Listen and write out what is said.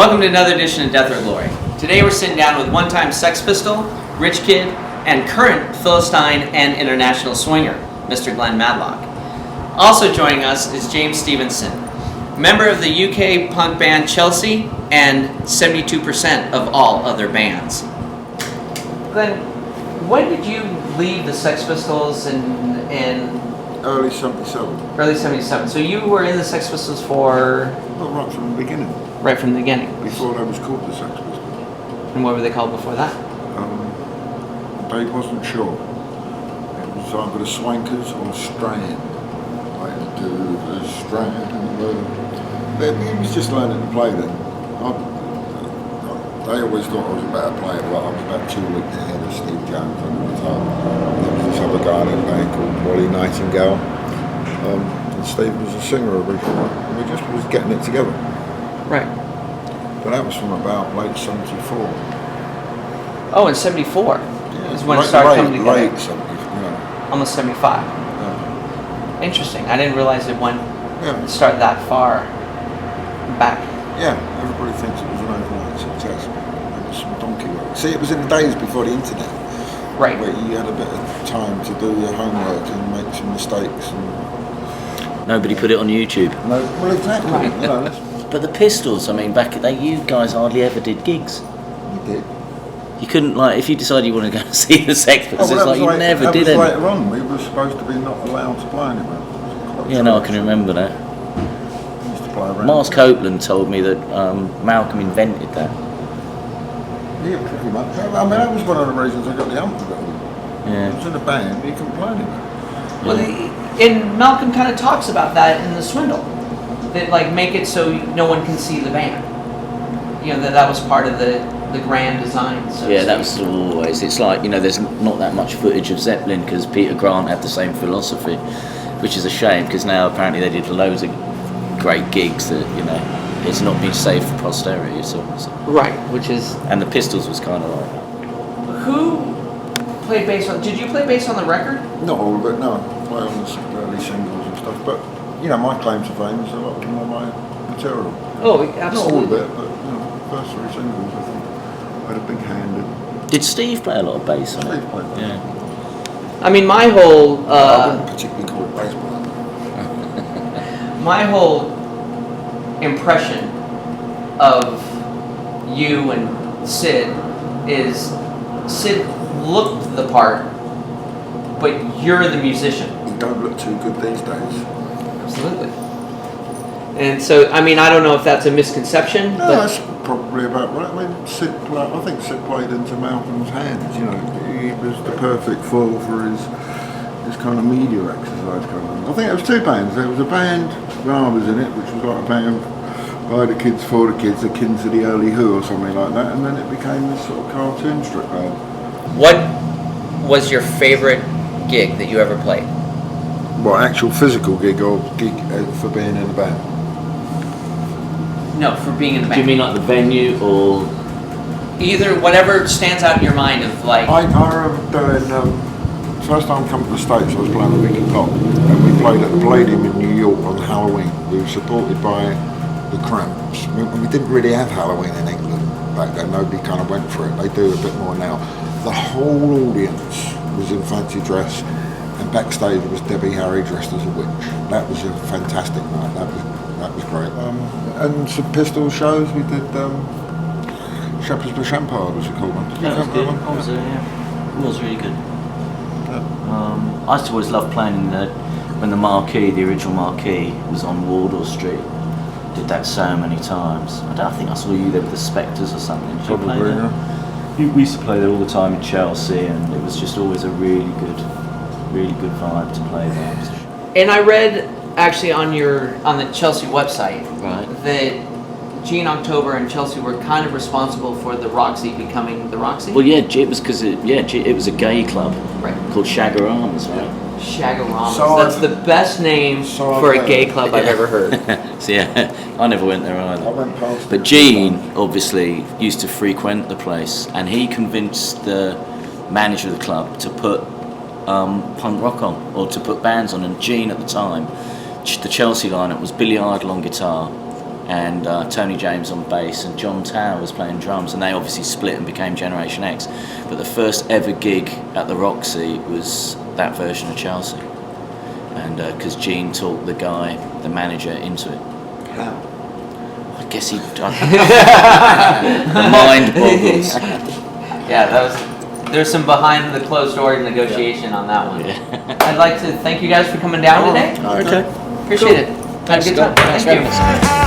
Welcome to another edition of Death or Glory. Today we're sitting down with one-time Sex Pistol, rich kid, and current Philistine and international swinger, Mr. Glen Matlock. Also joining us is James Stevenson, member of the UK punk band Chelsea and 72% of all other bands. Glen, when did you leave the Sex Pistols in Early 77. Early 77. So you were in the Sex Pistols for... Well, right from the beginning. Right from the beginning. Before they was called the Sex Pistols. And what were they called before that? Dave wasn't sure. It was either the Swankers or Strand. Like to the Strand. He was just learning to play then. They always thought I was a better player, but I was about 2 weeks ahead of Steve Jones on the guitar. There was this other guy in the band called Wally Nightingale. And Steve was a singer originally. And we just was getting it together. Right. But that was from about late 74. Oh, in 74 is when it started coming together. Late 74, yeah. Almost 75. Yeah. Interesting. I didn't realize it started that far back. Yeah, everybody thinks it was an overnight success. It was some donkey work. See, it was in the days before the internet. Right. Where you had a bit of time to do your homework and make some mistakes. And nobody put it on YouTube. No, well, exactly. Right. You know, But the Pistols, I mean, back at that, you guys hardly ever did gigs. you did. You couldn't, like, if you decided you wanted to go and see the Sex Pistols, it's like you never did it. Later on, we were supposed to be not allowed to play anywhere. Yeah, no, I can remember that. We used to play around. Mars Copeland told me that Malcolm invented that. Yeah, pretty much. I mean, that was one of the reasons I got the ump to go. Yeah. I was in a band, you couldn't play anywhere. Well, and Malcolm kind of talks about that in The Swindle. That, like, make it so no one can see the band. You know, that was part of the grand design. So Yeah, that was always. It's like, you know, there's not that much footage of Zeppelin because Peter Grant had the same philosophy, which is a shame because now apparently they did loads of great gigs that, you know, it's not been saved for posterity. So. Right, which is... And the Pistols was kind of like that. Who played bass on... Did you play bass on the record? Not all of it, no. Play on the early singles and stuff, but you know, my claim to fame is a lot of my material. Oh, Not all absolutely. of it, but you know, the first 3 singles, I think, I had a big hand in. Did Steve play a lot of bass on it? Steve played that. Yeah. I mean, my whole... I wouldn't particularly call it baseball. my whole impression of you and Sid is Sid looked the part, but you're the musician. You don't look too good these days. Absolutely. And so, I mean, I don't know if that's a misconception. No, but that's probably about right. I mean, I think Sid played into Malcolm's hands. You know, he was the perfect foil for his kind of media exercise kind of. I think there was 2 bands. There was a band when I was in it, which was like a band by the kids for the kids, akin to the early Who or something like that, and then it became this sort of cartoon strip band. what was your favorite gig that you ever played? What, actual physical gig or gig for being in a band? No, for being in the Do you band. mean like the venue or? Either, whatever stands out in your mind of like... I remember doing, first time I come to the States, I was playing with Iggy Pop, and we played at the Palladium in New York on Halloween. We were supported by the Cramps. We didn't really have Halloween in England back then, nobody kind of went for it. They do a bit more now. The whole audience was in fancy dress, and backstage was Debbie Harry dressed as a witch. That was a fantastic night, that was great. And some Pistol shows, we did Shepherd's Bush Empire was it called one. Did you That was remember good. that one? It was really good. Yeah. I used to always love playing when the marquee, the original marquee, was on Wardour Street. Did that so many times. I think I saw you there with the Spectres or something. Did you play Probably, there? We used to play there all the time in Chelsea, and it was just always a really good vibe to play there. And I read actually on the Chelsea website Right. that Gene October and Chelsea were kind of responsible for the Roxy becoming the Roxy. Well, yeah, it was because it was a gay club Right. called Shagaramas, right? Shagaramas. So That's the best name for a gay club I've ever heard. So yeah, I never went there either. I went past But it. Gene obviously used to frequent the place, and he convinced the manager of the club to put punk rock on, or to put bands on. And Gene at the time, the Chelsea lineup was Billy Idol on guitar, and Tony James on bass, and John Tower was playing drums, and they obviously split and became Generation X. But the first ever gig at the Roxy was that version of Chelsea, and because Gene talked the manager into it. How? I guess he. The mind boggles. Yeah, there's some behind the closed door negotiation on that one. Yeah. I'd like to thank you guys for coming down today. Okay. Appreciate it. Have a good time. Thanks for Thank having you. us.